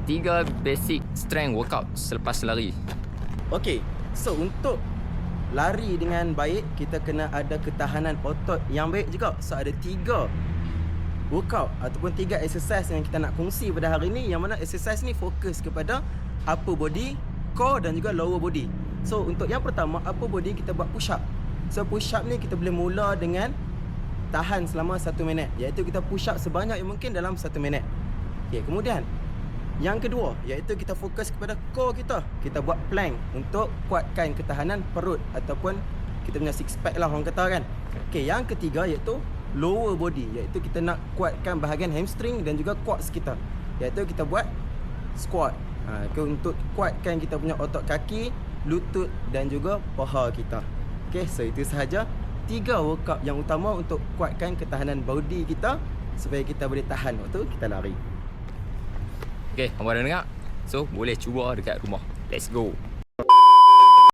3 basic strength workout selepas lari. Okey, so untuk lari dengan baik, kita kena ada ketahanan otot yang baik juga. So ada 3 workout ataupun 3 exercise yang kita nak kongsi pada hari ni, yang mana exercise ni fokus kepada upper body, core dan juga lower body. So untuk yang pertama, upper body, kita buat push up. So push up ni kita boleh mula dengan tahan selama 1 minit, iaitu kita push up sebanyak yang mungkin dalam 1 minit. Okey, kemudian yang kedua, iaitu kita fokus kepada core kita. Kita buat plank untuk kuatkan ketahanan perut ataupun kita punya six pack lah orang kata kan. Okey, yang ketiga iaitu lower body, iaitu kita nak kuatkan bahagian hamstring dan juga quads kita, iaitu kita buat squat. Untuk kuatkan kita punya otot kaki, lutut dan juga paha kita. Okey, so itu sahaja 3 workout yang utama untuk kuatkan ketahanan body kita supaya kita boleh tahan waktu kita lari. Okay, hampa dah dengar? So, boleh cuba dekat rumah. Let's go!